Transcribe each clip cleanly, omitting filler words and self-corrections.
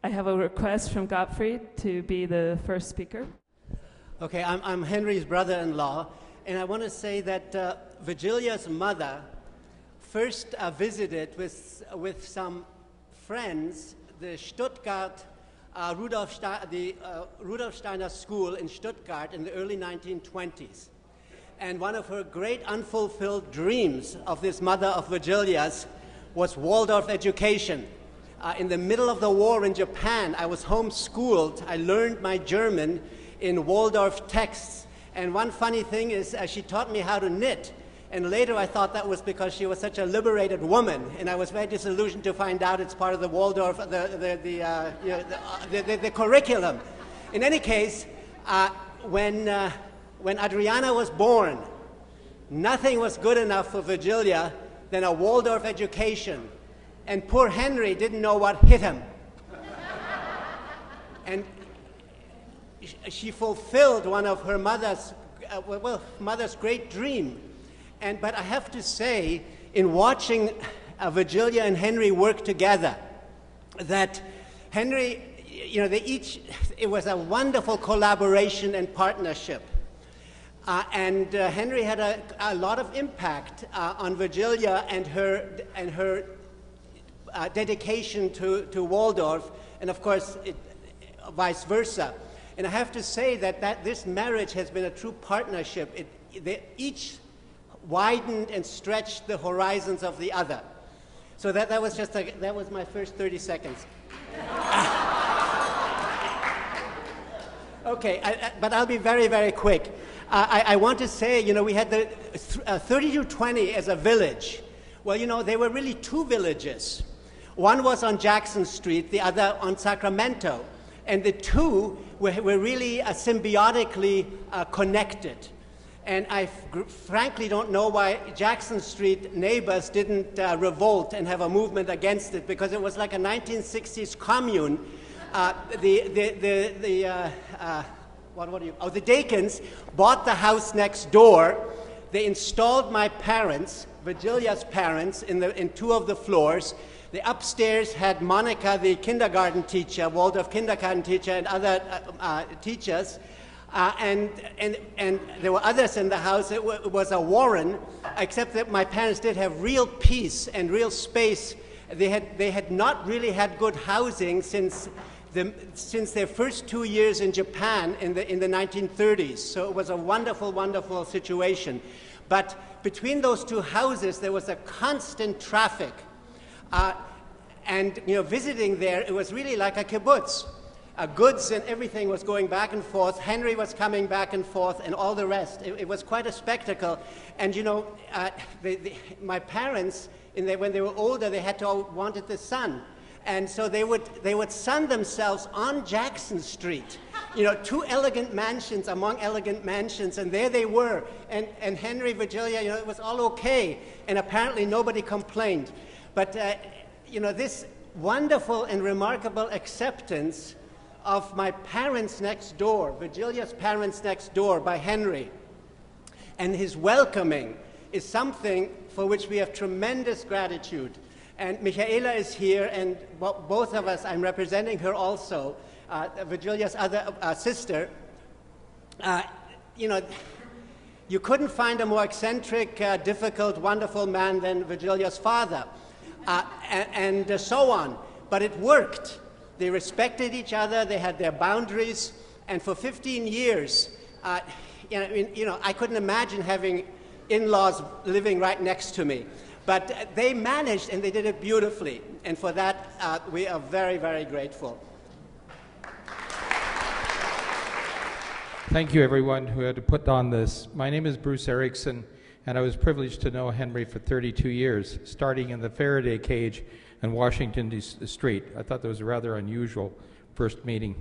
I have a request from Gottfried to be the first speaker. Okay, I'm Henry's brother-in-law, and I want to say that Virgilia's mother first visited with some friends the Stuttgart Rudolf Steiner School in Stuttgart in the early 1920s. And one of her great unfulfilled dreams of this mother of Virgilia's was Waldorf education. In the middle of the war in Japan, I was homeschooled. I learned my German in Waldorf texts. And one funny thing is she taught me how to knit. And later I thought that was because she was such a liberated woman. And I was very disillusioned to find out it's part of the Waldorf, the curriculum. In any case, when Adriana was born, nothing was good enough for Virgilia than a Waldorf education. And poor Henry didn't know what hit him. And she fulfilled one of her mother's great dream. But I have to say, in watching Virgilia and Henry work together, that Henry, it was a wonderful collaboration and partnership. And Henry had a lot of impact on Virgilia and her dedication to Waldorf, and of course, vice versa. And I have to say that this marriage has been a true partnership. They each widened and stretched the horizons of the other. So that was my first 30 seconds. Okay, but I'll be very, very quick. I want to say, we had the 3220 as a village. Well, there were really two villages. One was on Jackson Street, the other on Sacramento. And the two were really symbiotically connected. And I frankly don't know why Jackson Street neighbors didn't revolt and have a movement against it, because it was like a 1960s commune. The Dakins bought the house next door. They installed my parents, Virgilia's parents, in two of the floors. The upstairs had Monica, the kindergarten teacher, Waldorf kindergarten teacher, and other teachers. And there were others in the house. It was a warren, except that my parents did have real peace and real space. They had not really had good housing since their first 2 years in Japan in the 1930s. So it was a wonderful, wonderful situation. But between those two houses, there was a constant traffic. And visiting there, it was really like a kibbutz. Goods and everything was going back and forth. Henry was coming back and forth, and all the rest. It was quite a spectacle. And my parents, when they were older, they wanted the sun. And so they would sun themselves on Jackson Street. Two elegant mansions among elegant mansions, and there they were. And Henry, Virgilia, it was all okay. And apparently nobody complained. But, this wonderful and remarkable acceptance of my parents next door, Virgilia's parents next door, by Henry, and his welcoming is something for which we have tremendous gratitude. And Michaela is here, and both of us, I'm representing her also, Virgilia's other sister. You couldn't find a more eccentric, difficult, wonderful man than Virgilia's father, and so on. But it worked. They respected each other, they had their boundaries, and for 15 years, I couldn't imagine having in-laws living right next to me. But they managed, and they did it beautifully. And for that, we are very, very grateful. Thank you, everyone who had to put on this. My name is Bruce Erickson, and I was privileged to know Henry for 32 years, starting in the Faraday cage in Washington Street. I thought that was a rather unusual first meeting.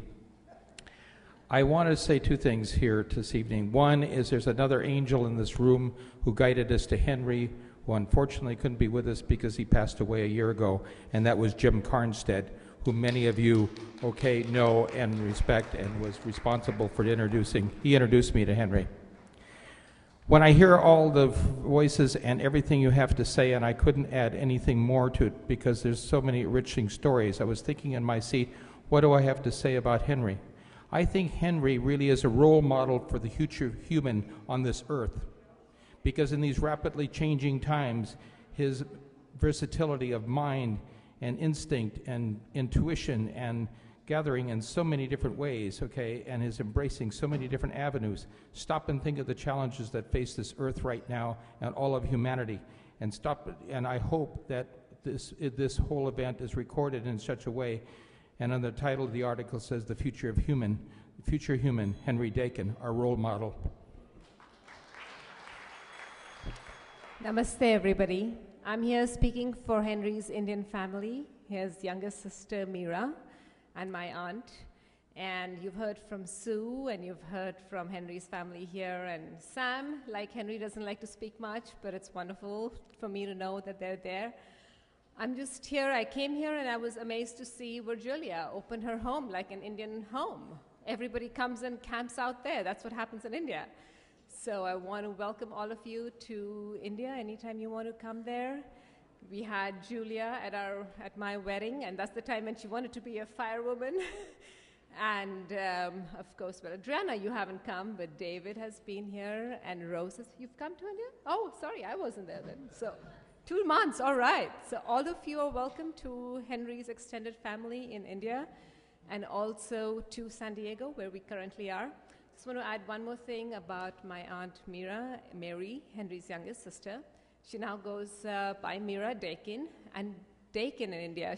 I want to say two things here this evening. One is there's another angel in this room who guided us to Henry, who unfortunately couldn't be with us because he passed away a year ago, and that was Jim Carnstead, who many of you know and respect, and was responsible for introducing. He introduced me to Henry. When I hear all the voices and everything you have to say, and I couldn't add anything more to it because there's so many enriching stories, I was thinking in my seat, what do I have to say about Henry? I think Henry really is a role model for the future human on this earth, because in these rapidly changing times, his versatility of mind and instinct and intuition and gathering in so many different ways, okay, and his embracing so many different avenues. Stop and think of the challenges that face this earth right now and all of humanity, and I hope that this whole event is recorded in such a way, and on the title of the article says the future human, Henry Dakin, our role model. Namaste, everybody. I'm here speaking for Henry's Indian family, his youngest sister, Meera, and my aunt. And you've heard from Sue, and you've heard from Henry's family here. And Sam, like Henry, doesn't like to speak much, but it's wonderful for me to know that they're there. I'm just here. I came here, and I was amazed to see Virgilia open her home like an Indian home. Everybody comes and camps out there. That's what happens in India. So I want to welcome all of you to India anytime you want to come there. We had Julia at my wedding, and that's the time when she wanted to be a firewoman. And of course, well, Adriana, you haven't come, but David has been here, and Rose, you've come to India? Oh, sorry, I wasn't there then. So 2 months, all right. So all of you are welcome to Henry's extended family in India, and also to San Diego, where we currently are. Just want to add one more thing about my aunt Mary, Henry's youngest sister. She now goes by Meera Dakin, and Dakin in India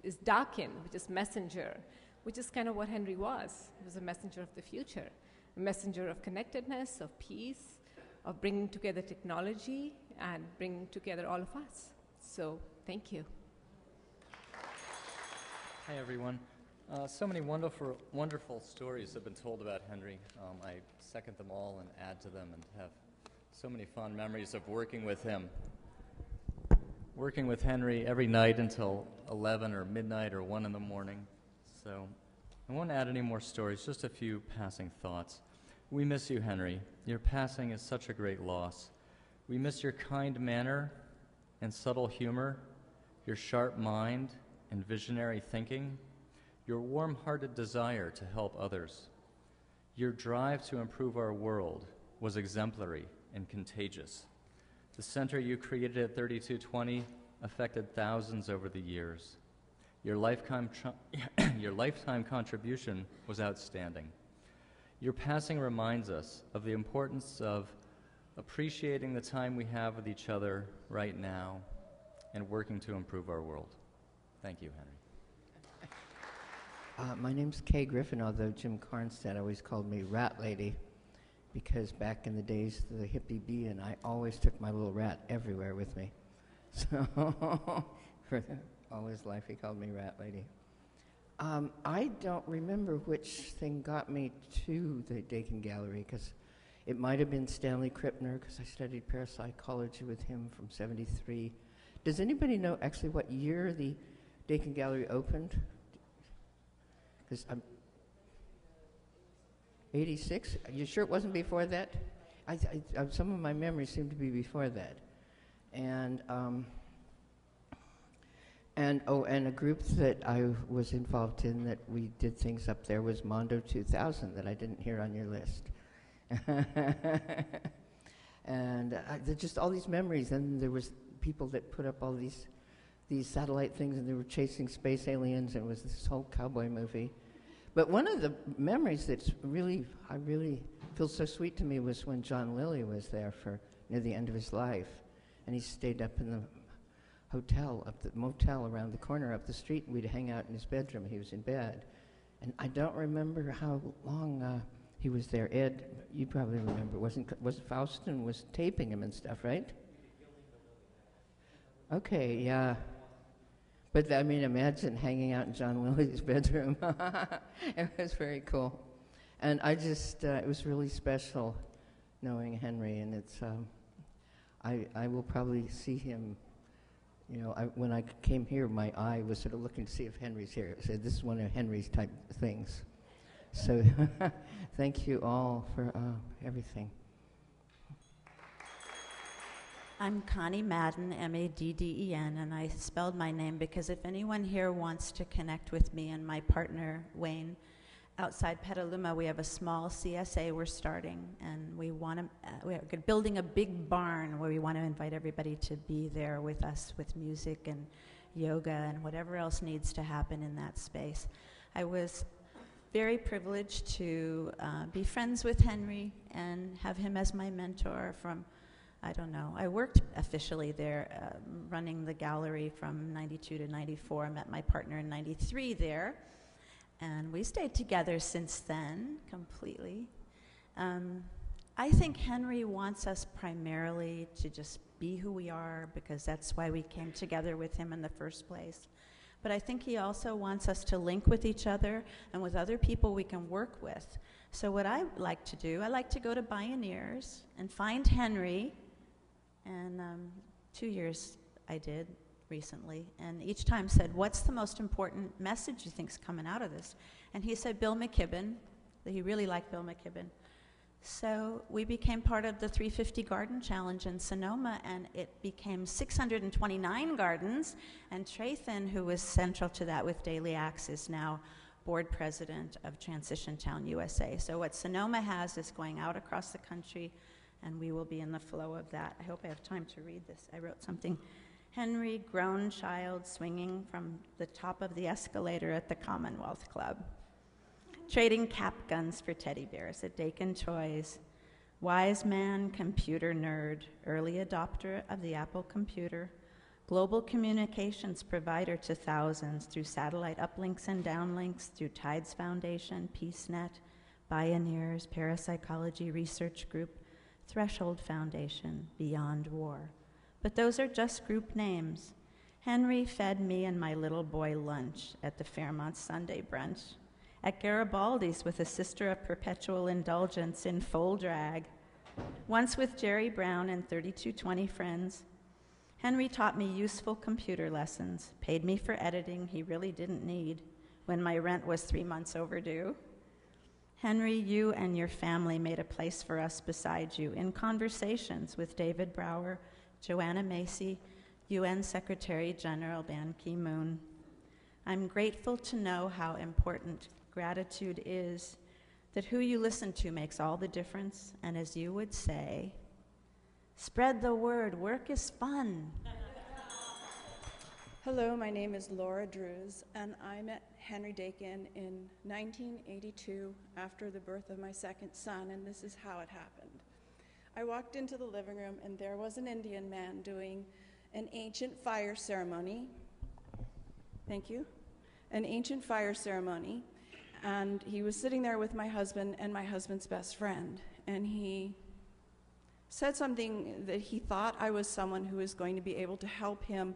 is Dakin, which is messenger, which is kind of what Henry was. He was a messenger of the future, a messenger of connectedness, of peace, of bringing together technology and bringing together all of us. So thank you. Hi, everyone. So many wonderful stories have been told about Henry. I second them all and add to them, and have so many fond memories of working with him. Working with Henry every night until 11 or midnight or 1 in the morning. So I won't add any more stories, just a few passing thoughts. We miss you, Henry. Your passing is such a great loss. We miss your kind manner and subtle humor, your sharp mind and visionary thinking, your warm-hearted desire to help others. Your drive to improve our world was exemplary and contagious. The center you created at 3220 affected thousands over the years. Your lifetime contribution was outstanding. Your passing reminds us of the importance of appreciating the time we have with each other right now and working to improve our world. Thank you, Henry. My name's Kay Griffin, although Jim Carnstead always called me Rat Lady, because back in the days of the hippie bee, and I always took my little rat everywhere with me. So for all his life, he called me Rat Lady. I don't remember which thing got me to the Dakin Gallery, because it might have been Stanley Krippner, because I studied parapsychology with him from '73. Does anybody know actually what year the Dakin Gallery opened? Because I'm 86. Are you sure it wasn't before that? Some of my memories seem to be before that. And a group that I was involved in that we did things up there was Mondo 2000 that I didn't hear on your list. And there's just all these memories. And there was people that put up all these satellite things, and they were chasing space aliens, and it was this whole cowboy movie. But one of the memories I really feels so sweet to me was when John Lilly was there for near the end of his life, and he stayed up in the motel around the corner up the street, and we'd hang out in his bedroom. He was in bed, and I don't remember how long he was there. Ed, you probably remember. Was Faustin was taping him and stuff, right? Okay, yeah. But I mean, imagine hanging out in John Lilly's bedroom. It was very cool. And I just, it was really special knowing Henry, and it's, I will probably see him, when I came here, my eye was sort of looking to see if Henry's here. It said, this is one of Henry's type things. So thank you all for everything. I'm Connie Madden, M-A-D-D-E-N, and I spelled my name because if anyone here wants to connect with me and my partner, Wayne, outside Petaluma, we have a small CSA we're starting, and we're building a big barn where we want to invite everybody to be there with us with music and yoga and whatever else needs to happen in that space. I was very privileged to be friends with Henry and have him as my mentor from, I don't know, I worked officially there running the gallery from 92 to 94. I met my partner in 93 there, and we stayed together since then completely. I think Henry wants us primarily to just be who we are, because that's why we came together with him in the first place. But I think he also wants us to link with each other and with other people we can work with. So what I like to do, I like to go to Bioneers and find Henry, and 2 years I did recently, and each time said, what's the most important message you think's coming out of this? And he said Bill McKibben, that he really liked Bill McKibben. So we became part of the 350 Garden Challenge in Sonoma, and it became 629 gardens, and Trathan, who was central to that with Daily Acts, is now board president of Transition Town USA. So what Sonoma has is going out across the country, and we will be in the flow of that. I hope I have time to read this. I wrote something. Henry, grown child, swinging from the top of the escalator at the Commonwealth Club. Trading cap guns for teddy bears at Dakin Toys. Wise man, computer nerd, early adopter of the Apple computer. Global communications provider to thousands through satellite uplinks and downlinks, through Tides Foundation, PeaceNet, Bioneers, Parapsychology Research Group, Threshold Foundation, Beyond War. But those are just group names. Henry fed me and my little boy lunch at the Fairmont Sunday brunch, at Garibaldi's with a sister of perpetual indulgence in full drag, once with Jerry Brown and 3220 friends. Henry taught me useful computer lessons, paid me for editing he really didn't need when my rent was 3 months overdue. Henry, you and your family made a place for us beside you in conversations with David Brower, Joanna Macy, UN Secretary General Ban Ki-moon. I'm grateful to know how important gratitude is, that who you listen to makes all the difference, and as you would say, spread the word, work is fun. Hello, my name is Laura Drews, and I met Henry Dakin in 1982 after the birth of my second son, and this is how it happened. I walked into the living room, and there was an Indian man doing an ancient fire ceremony. Thank you. An ancient fire ceremony. And he was sitting there with my husband and my husband's best friend. And he said something that he thought I was someone who was going to be able to help him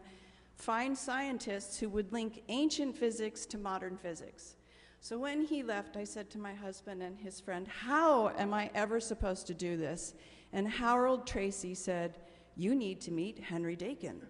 find scientists who would link ancient physics to modern physics. So when he left, I said to my husband and his friend, how am I ever supposed to do this? And Harold Tracy said, you need to meet Henry Dakin.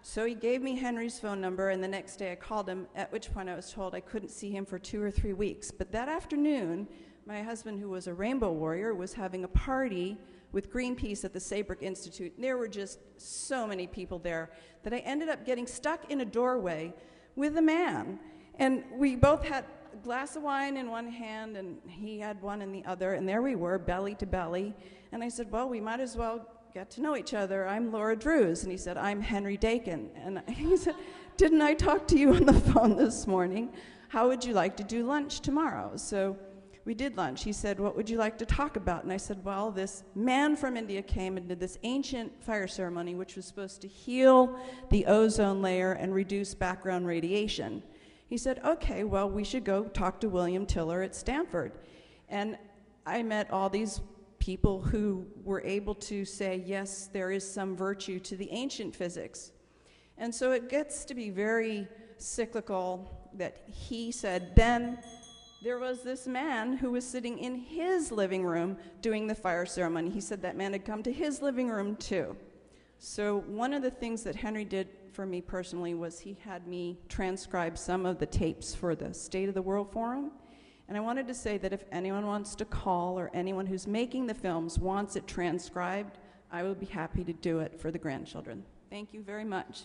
So he gave me Henry's phone number, and the next day I called him, at which point I was told I couldn't see him for 2 or 3 weeks. But that afternoon, my husband, who was a rainbow warrior, was having a party with Greenpeace at the Saybrook Institute. And there were just so many people there that I ended up getting stuck in a doorway with a man. And we both had a glass of wine in one hand, and he had one in the other, and there we were, belly to belly. And I said, well, we might as well get to know each other. I'm Laura Drews. And he said, I'm Henry Dakin. And he said, didn't I talk to you on the phone this morning? How would you like to do lunch tomorrow? So we did lunch. He said, what would you like to talk about? And I said, well, this man from India came and did this ancient fire ceremony, which was supposed to heal the ozone layer and reduce background radiation. He said, okay, well, we should go talk to William Tiller at Stanford. And I met all these people who were able to say, yes, there is some virtue to the ancient physics. And so it gets to be very cyclical that he said, then there was this man who was sitting in his living room doing the fire ceremony. He said that man had come to his living room too. So one of the things that Henry did for me personally was he had me transcribe some of the tapes for the State of the World Forum. And I wanted to say that if anyone wants to call, or anyone who's making the films wants it transcribed, I will be happy to do it for the grandchildren. Thank you very much.